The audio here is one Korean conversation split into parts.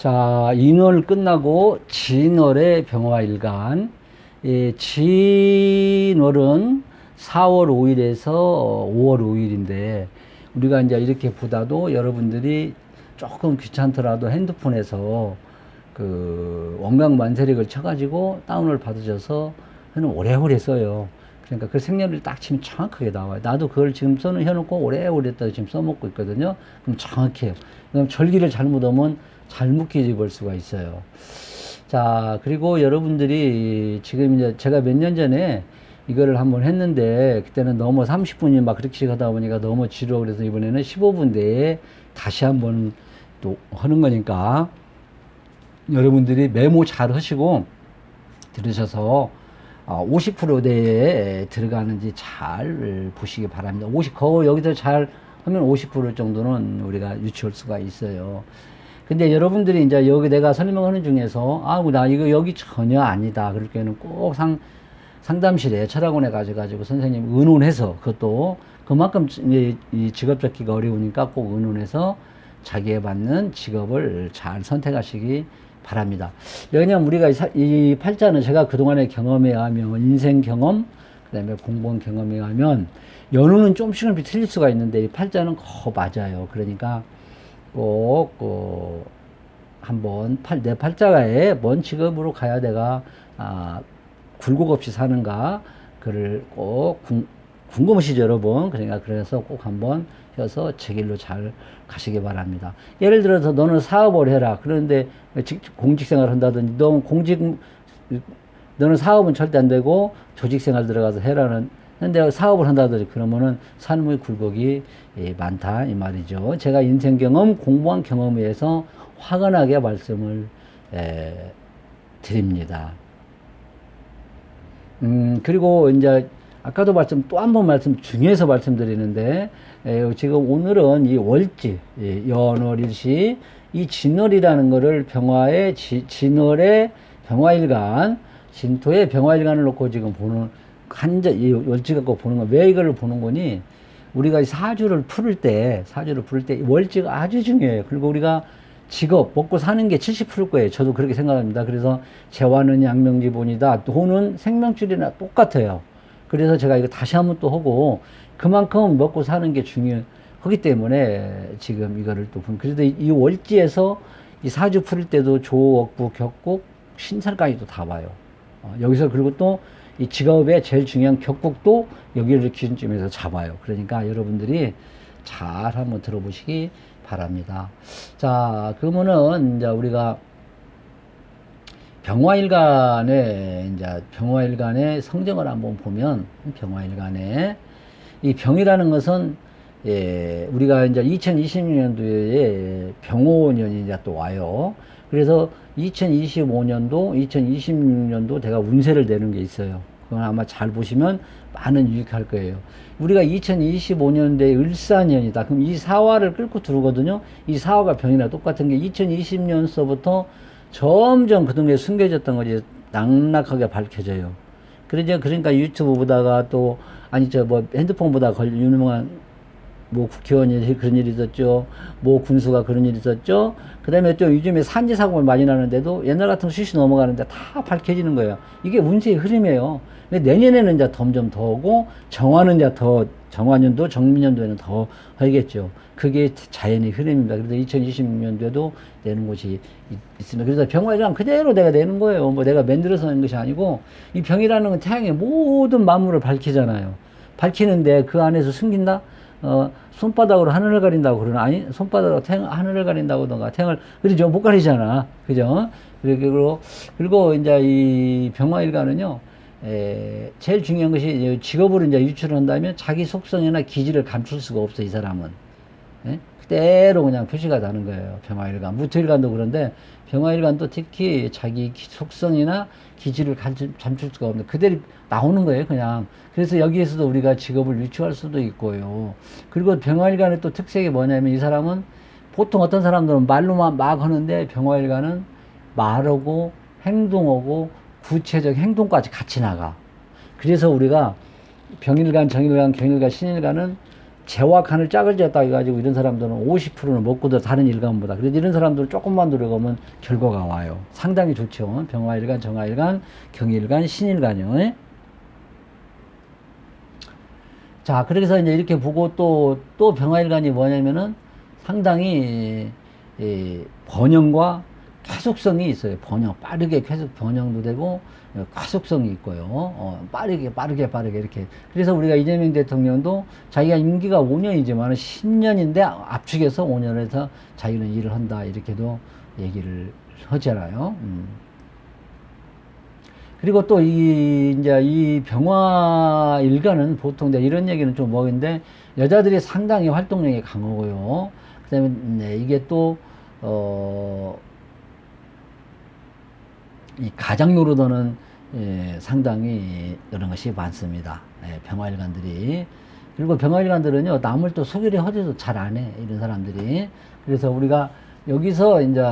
자, 인월 끝나고 진월의 병화일간. 예, 진월은 4월 5일에서 5월 5일인데, 우리가 이제 이렇게 보다도 여러분들이 조금 귀찮더라도 핸드폰에서 그 원광만세력을 쳐가지고 다운을 받으셔서 저는 오래오래 써요. 그러니까 그 생년을 딱 치면 정확하게 나와요. 나도 그걸 지금 해놓고 오래오래 지금 써먹고 있거든요. 그럼 정확해요. 그럼 절기를 잘못 하면 잘못 기집을 수가 있어요. 자, 그리고 여러분들이 지금 이제 제가 몇 년 전에 이거를 한번 했는데, 그때는 너무 30분이 막 그렇게 하다 보니까 너무 지루하고, 그래서 이번에는 15분 내에 다시 한번 또 하는 거니까 여러분들이 메모 잘 하시고 들으셔서 50%대에 들어가는지 잘 보시기 바랍니다. 거의 여기서 잘 하면 50% 정도는 우리가 유치할 수가 있어요. 근데 여러분들이 이제 여기 내가 설명하는 중에서, 나 이거 여기 전혀 아니다. 그럴 때는 꼭 상담실에 철학원에 가셔가지고 선생님 의논해서, 그것도 그만큼 이 직업 잡기가 어려우니까 꼭 의논해서 자기에 맞는 직업을 잘 선택하시기 바랍니다. 왜냐면 우리가 이 팔자는 제가 그동안의 경험에 의하면, 인생 경험, 그 다음에 공부한 경험에 의하면, 연우는 좀씩은 틀릴 수가 있는데 이 팔자는 맞아요. 그러니까 꼭 한번 내 팔자가에 뭔 직업으로 가야 내가 굴곡 없이 사는가, 그를 꼭 궁금하시죠, 여러분. 그러니까 그래서 꼭 한번 해서 제 길로 잘 가시기 바랍니다. 예를 들어서 너는 사업을 해라. 그런데 공직생활 한다든지, 너는 사업은 절대 안 되고 조직생활 들어가서 해라는, 근데 사업을 한다든지 그러면은 삶의 굴곡이 많다 이 말이죠. 제가 인생 경험, 공부한 경험에 의해서 확연하게 말씀을 드립니다. 그리고 이제 아까도 또 한 번 중요해서 말씀드리는데, 지금 오늘은 이 월지, 연월일시, 이 진월이라는 거를 병화의 진월의 병화일간, 진토의 병화일간을 놓고 지금 보는, 이 월지 갖고 보는 거. 왜 이걸 보는 거니? 우리가 사주를 풀을 때 월지가 아주 중요해요. 그리고 우리가 직업, 먹고 사는 게 70%일 거예요. 저도 그렇게 생각합니다. 그래서 재화는 양명지본이다. 돈은 생명줄이나 똑같아요. 그래서 제가 이거 다시 한번 또 하고, 그만큼 먹고 사는 게 중요하기 때문에 지금 이거를 또 그래도 이 월지에서 이 사주 풀 때도 조옥부, 격국, 신살까지도 다 봐요. 여기서 그리고 또 이 직업의 제일 중요한 격국도 여기를 기준점에서 잡아요. 그러니까 여러분들이 잘 한번 들어보시기 바랍니다. 자, 그러면은 이제 우리가 병화일간의 성정을 한번 보면, 병화일간의 이 병이라는 것은, 우리가 이제 2026년도에 병호년이 이제 또 와요. 그래서 2025년도, 2026년도 제가 운세를 내는 게 있어요. 그건 아마 잘 보시면 많은 유익할 거예요. 우리가 2025년도에 을사년이다. 그럼 이 사화를 끌고 들어오거든요. 이 사화가 병이랑 똑같은 게 2020년서부터 점점 그동안에 숨겨졌던 것이 낙낙하게 밝혀져요. 그러니까 유튜브 보다가 또, 핸드폰 보다가 유명한 국회의원이 그런 일이 있었죠. 군수가 그런 일이 있었죠. 그 다음에 또 요즘에 산지 사고가 많이 나는데도 옛날 같은 수시 넘어가는데 다 밝혀지는 거예요. 이게 운세의 흐름이에요. 내년에는 이제 점점 더 오고, 정화년도, 정민년도에는 더 하겠죠. 그게 자연의 흐름입니다. 그래서 2026년도에도 내는 곳이 있습니다. 그래서 병화일간 그대로 내가 내는 거예요. 내가 만들어서 내는 것이 아니고, 이 병이라는 건 태양의 모든 만물을 밝히잖아요. 밝히는데 그 안에서 숨긴다? 손바닥으로 하늘을 가린다고 그러나? 아니, 손바닥으로 하늘을 가린다고던가, 태양을, 그러죠. 못 가리잖아. 그죠? 그리고 이제 이 병화일간은요, 제일 중요한 것이 직업으로 이제 유출을 한다면 자기 속성이나 기질을 감출 수가 없어, 이 사람은. 그대로 그냥 표시가 나는 거예요. 병화일간. 무토일간도 그런데, 병화일간도 특히 자기 속성이나 기질을 감출 수가 없는, 그대로 나오는 거예요, 그냥. 그래서 여기에서도 우리가 직업을 유추할 수도 있고요. 그리고 병화일간의 또 특색이 뭐냐면, 이 사람은 보통 어떤 사람들은 말로만 막 하는데, 병화일간은 말하고 행동하고 구체적 행동까지 같이 나가. 그래서 우리가 병일간, 정일간, 경일간, 신일간은 재와 간을 짝을 지었다 해가지고 이런 사람들은 50%는 먹고도 다른 일간보다. 그래서 이런 사람들 조금만 노력하면 결과가 와요. 상당히 좋죠. 병화일간, 정화일간, 경일간, 신일간이요. 예? 자, 그래서 이제 이렇게 보고 또 병화일간이 뭐냐면은 상당히 번영과 계속성이 있어요. 번영, 빠르게 계속 번영도 되고, 가속성이 있고요. 빠르게 이렇게. 그래서 우리가 이재명 대통령도 자기가 임기가 5년이지만 10년인데 압축해서 5년에서 자기는 일을 한다. 이렇게도 얘기를 하잖아요. 그리고 또 이제 이 병화 일가는 보통 이런 얘기는 좀 뭐인데 여자들이 상당히 활동력이 강하고요. 그 다음에 네, 이게 또, 이 가장 노릇하는 상당히 이런 것이 많습니다. 병화일관들이. 그리고 병화일관들은요, 남을 또 소개를 하지도 잘 안 해. 이런 사람들이. 그래서 우리가 여기서 이제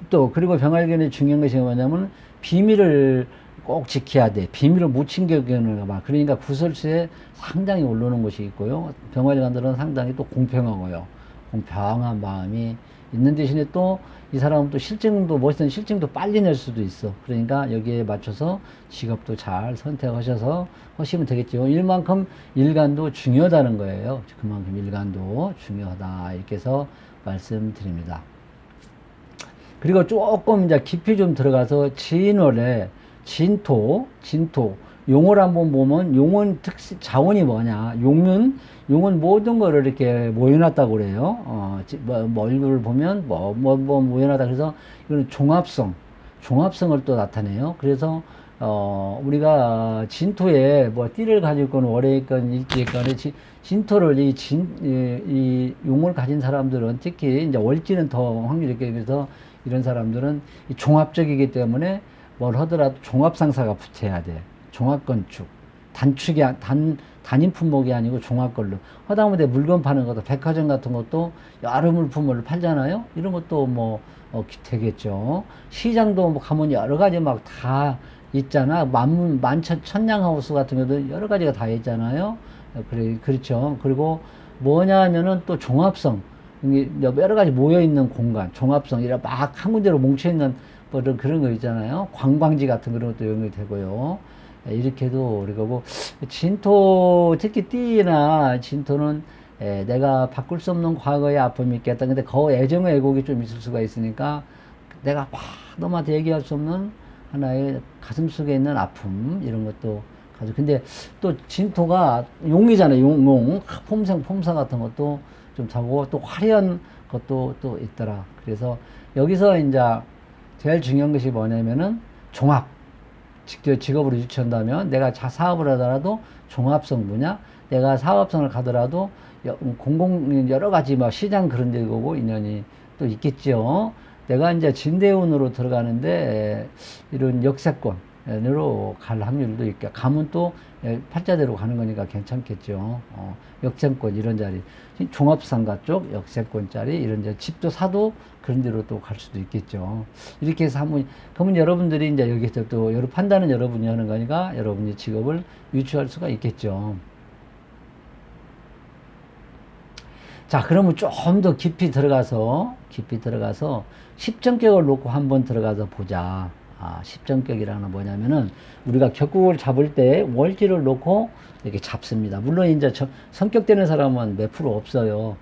또, 그리고 병화일관이 중요한 것이 뭐냐면 비밀을 꼭 지켜야 돼. 비밀을 못 챙겨가는 막. 그러니까 구설수에 상당히 오르는 것이 있고요. 병화일관들은 상당히 또 공평하고요. 공평한 마음이 있는 대신에 또 이 사람은 또 실증도, 멋있는 실증도 빨리 낼 수도 있어. 그러니까 여기에 맞춰서 직업도 잘 선택하셔서 하시면 되겠죠. 일만큼 일간도 중요하다는 거예요. 그만큼 일간도 중요하다. 이렇게 해서 말씀드립니다. 그리고 조금 이제 깊이 좀 들어가서 진월에 진토, 용을 한번 보면 용은 자원이 뭐냐? 용은 모든 거를 이렇게 모여놨다고 그래요. 얼굴을 보면 모여놨다. 그래서 이거는 종합성을 또 나타내요. 그래서 우리가 진토에 뭐 띠를 가지고 있건 월에 있건 일지에 있건 진토를 이 용을 가진 사람들은 특히 이제 월지는 더 확률이 있게 그래서 이런 사람들은 종합적이기 때문에 뭘 하더라도 종합상사가 붙여야 돼. 종합건축. 단인 품목이 아니고 종합걸로. 하다못해 물건 파는 것도, 백화점 같은 것도 여러 물품을 팔잖아요? 이런 것도 뭐, 되겠죠. 시장도 뭐 가면 여러 가지 막 다 있잖아. 천냥하우스 같은 것도 여러 가지가 다 있잖아요. 그렇죠. 그리고 뭐냐 하면은 또 종합성. 여러 가지 모여있는 공간, 종합성, 이렇게 막 한 군데로 뭉쳐있는 그런 거 있잖아요. 관광지 같은 그런 것도 연결이 되고요. 이렇게도 우리가 진토, 특히 띠나 진토는 내가 바꿀 수 없는 과거의 아픔이 있겠다. 근데 그 애정의 애곡이 좀 있을 수가 있으니까 내가 막 너한테 얘기할 수 없는 하나의 가슴 속에 있는 아픔, 이런 것도 가지고. 근데 또 진토가 용이잖아요. 용. 폼사 같은 것도 좀 자고 또 화려한 것도 또 있더라. 그래서 여기서 이제 제일 중요한 것이 뭐냐면은 직업으로 유치한다면 내가 사업을 하더라도 종합성 분야, 내가 사업성을 가더라도 여러 가지 시장 그런 데 보고 인연이 또 있겠죠. 내가 이제 진대운으로 들어가는데 이런 역세권으로 갈 확률도 있게 가면 또 팔자대로 가는 거니까 괜찮겠죠. 역세권 이런 자리, 종합상가 쪽 역세권 자리 이런 자리, 집도 사도 그런 데로 또 갈 수도 있겠죠. 이렇게 해서 그러면 여러분들이 이제 여기서 또 판단은 여러분이 하는 거니까 여러분이 직업을 유추할 수가 있겠죠. 자, 그러면 좀 더 깊이 들어가서 십정격을 놓고 한번 들어가서 보자. 십정격이라는 건 뭐냐면은 우리가 격국을 잡을 때 월지를 놓고 이렇게 잡습니다. 물론 이제 성격되는 사람은 몇 프로 없어요.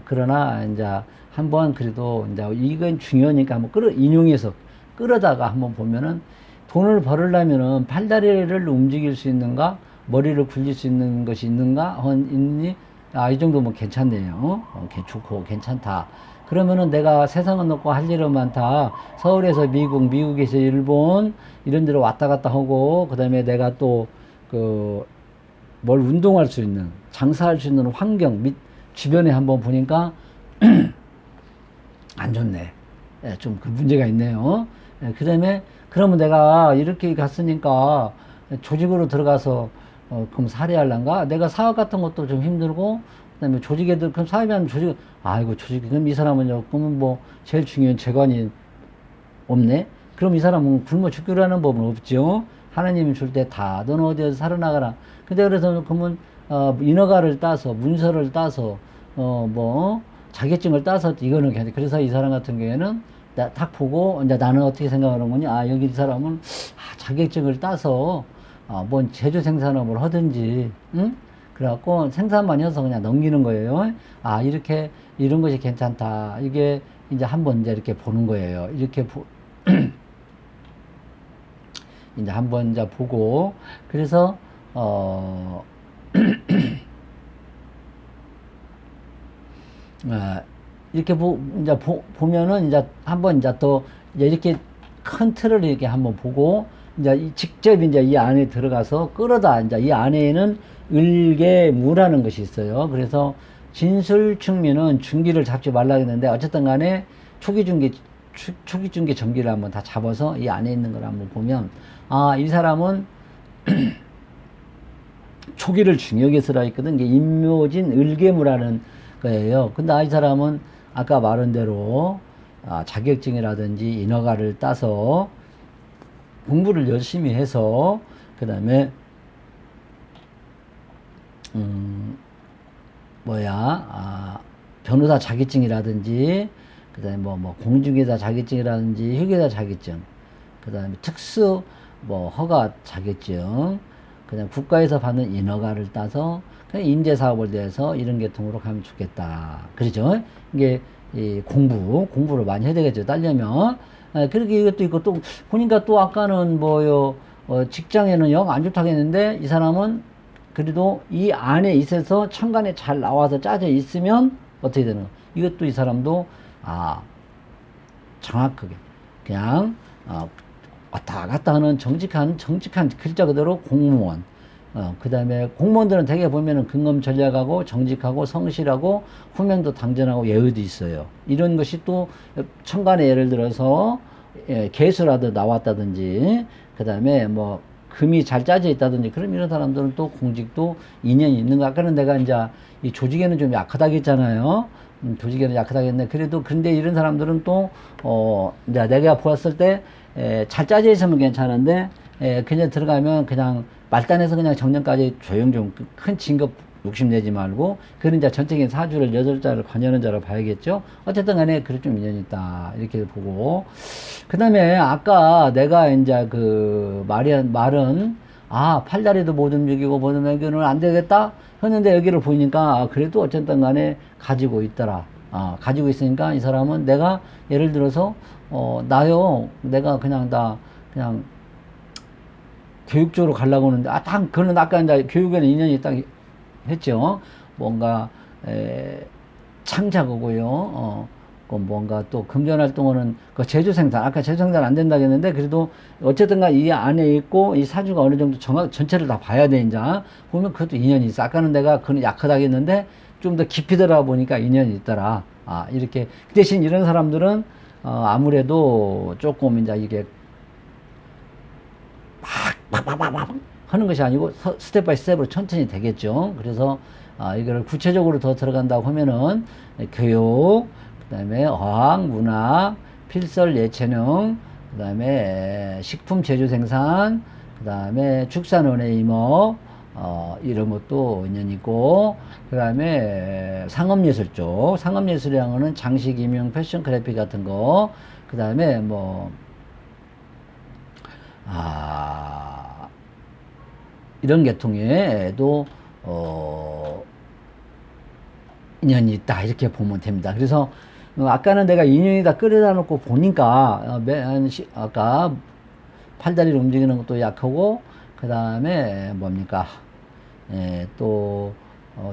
그러나 이제 한번 그래도 이제 이건 중요하니까 한번 인용해서 끌어다가 한번 보면은 돈을 벌으려면은 팔다리를 움직일 수 있는가, 머리를 굴릴 수 있는 것이 있는가, 있니? 이 정도면 괜찮네요. 좋고 괜찮다. 그러면은 내가 세상은 높고 할 일은 많다. 서울에서 미국에서 일본 이런 데로 왔다 갔다 하고 그다음에 내가 또 뭘 운동할 수 있는, 장사할 수 있는 환경 및 주변에 한번 보니까 안 좋네. 좀 문제가 있네요. 그다음에 그러면 내가 이렇게 갔으니까 조직으로 들어가서 그럼 살해할란가? 내가 사업 같은 것도 좀 힘들고, 그 다음에 조직애들, 그럼 사업하면 조직, 그럼 이 사람은요, 그러면 제일 중요한 재관이 없네? 그럼 이 사람은 굶어 죽기로 하는 법은 없죠? 하나님이 줄 때 다, 너는 어디에서 살아나가라. 근데 그래서 그러면, 인허가를 따서, 문서를 따서, 자격증을 따서 이거는 괜찮아. 그래서 이 사람 같은 경우에는 딱 보고, 이제 나는 어떻게 생각하는거니? 여기 이 사람은 자격증을 따서, 뭔 제조 생산업을 하든지, 응? 그래갖고 생산만 해서 그냥 넘기는 거예요. 이렇게, 이런 것이 괜찮다. 이게 이제 한번 이제 이렇게 보는 거예요. 이렇게 이제 한번 이제 보고, 그래서, 이렇게 이제 보면은 이제 한번 이제 또 이제 이렇게 큰 틀을 이렇게 한번 보고, 이제 직접 이제 이 안에 들어가서 끌어다, 이제 이 안에는 을개무라는 것이 있어요. 그래서 진술충미는 중기를 잡지 말라 했는데, 어쨌든 간에 초기 중기 전기를 한번 다 잡아서 이 안에 있는 걸 한번 보면, 이 사람은 초기를 중요하게 쓰라 했거든. 이게 임묘진 을개무라는 거예요. 근데 이 사람은 아까 말한 대로 자격증이라든지 인허가를 따서 공부를 열심히 해서 그 다음에 변호사 자격증이라든지 그 다음에 공중기사 자격증이라든지 휴게사 자격증, 그 다음에 특수 허가 자격증, 그냥 국가에서 받는 인허가를 따서 그냥 인재사업을 대해서 이런 계통으로 가면 좋겠다. 그렇죠? 이게 공부를 많이 해야 되겠죠. 따려면. 그렇게 이것도 있고 또 보니까 또 아까는 직장에는 영 안 좋다고 했는데 이 사람은 그래도 이 안에 있어서 천간에 잘 나와서 짜져 있으면 어떻게 되는 거? 이것도 이 사람도 정확하게 그냥 왔다 갔다 하는 정직한 글자 그대로 공무원. 그 다음에 공무원들은 대개 보면은 근검 전략하고 정직하고 성실하고 후명도 당전하고 예의도 있어요. 이런 것이 또 천간에 예를 들어서 개수라도 나왔다든지 그 다음에 금이 잘 짜져 있다든지 그럼 이런 사람들은 또 공직도 인연이 있는 거. 아까는 내가 이제 이 조직에는 좀 약하다고 했잖아요. 조직에는 약하다고 했는데 그래도 근데 이런 사람들은 또 이제 내가 보았을 때 잘 짜져 있으면 괜찮은데 그냥 들어가면 그냥 말단에서 그냥 정년까지 조용 좀 큰 진급 욕심내지 말고 그런 이제 전적인 사주를 8자를 관여하는 자로 봐야겠죠. 어쨌든 간에 그래 좀 인연이 있다 이렇게 보고, 그 다음에 아까 내가 이제 말은 팔다리도 못 움직이고 못 움직이는 안 되겠다 했는데 여기를 보니까 그래도 어쨌든 간에 가지고 있더라. 가지고 있으니까 이 사람은 내가 예를 들어서 내가 그냥 교육 쪽으로 가려고 하는데 그는 아까 이제 교육에는 인연이 딱 했죠. 뭔가 창작하고요. 뭔가 또 금전 활동하는 제조 생산, 아까 제조 생산 안 된다고 했는데 그래도 어쨌든가 이 안에 있고 이 사주가 어느 정도 전체를 다 봐야 돼. 이제 보면 그것도 인연이 있어. 아까는 내가 그는 약하다고 했는데 좀 더 깊이 들어가 보니까 인연이 있더라. 이렇게 그 대신 이런 사람들은 아무래도 조금 이제 이게 막 하는 것이 아니고 스텝 바이 스텝으로 천천히 되겠죠. 그래서 이거를 구체적으로 더 들어간다고 하면은 교육, 그 다음에 어학, 문학, 필설, 예체능, 그 다음에 식품 제조 생산, 그 다음에 축산원의 임업, 이런 것도 인연이고, 그 다음에 상업예술 쪽, 상업예술이라는 거는 장식, 임용, 패션, 그래픽 같은 거, 그 다음에 이런 계통에도 인연이 있다 이렇게 보면 됩니다. 그래서 아까는 내가 인연이다 끌어다 놓고 보니까 아까 팔다리를 움직이는 것도 약하고 그 다음에 또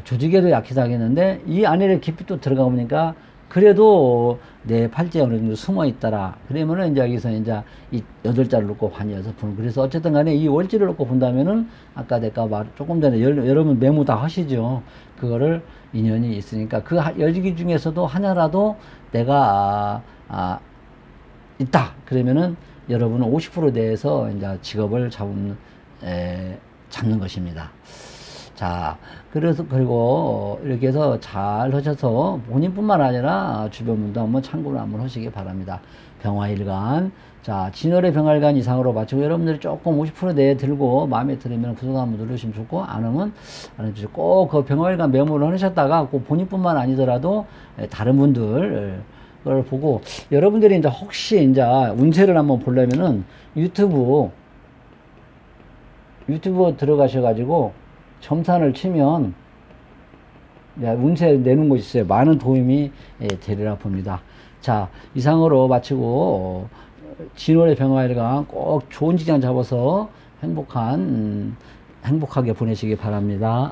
조직에도 약하다 하겠는데 이 안에를 깊이 또 들어가 보니까 그래도 내 팔자에 어느 정도 숨어 있더라. 그러면은 이제 여기서 이제 이 8자를 놓고 반이어서 보는. 그래서 어쨌든 간에 이 월지를 놓고 본다면은 아까 내가 조금 전에 여러분 메모 다 하시죠. 그거를 인연이 있으니까 그 열기 중에서도 하나라도 내가 있다. 그러면은 여러분은 50% 대해서 이제 직업을 잡는 것입니다. 자, 그래서, 그리고, 이렇게 해서 잘 하셔서 본인뿐만 아니라 주변 분도 한번 참고를 한번 하시기 바랍니다. 병화일간. 자, 진월의 병화일간 이상으로 마치고 여러분들이 조금 50% 내에 들고 마음에 들으면 구독 한번 누르시면 좋고, 안 하면 안 해주시고, 꼭 그 병화일간 메모를 하셨다가 꼭 본인뿐만 아니더라도 다른 분들, 걸 보고, 여러분들이 이제 혹시 이제 운세를 한번 보려면은 유튜브 들어가셔가지고 점산을 치면 운세 내는 곳이 있어요. 많은 도움이 되리라 봅니다. 자, 이상으로 마치고 진월의 병화일간 꼭 좋은 직장 잡아서 행복하게 보내시기 바랍니다.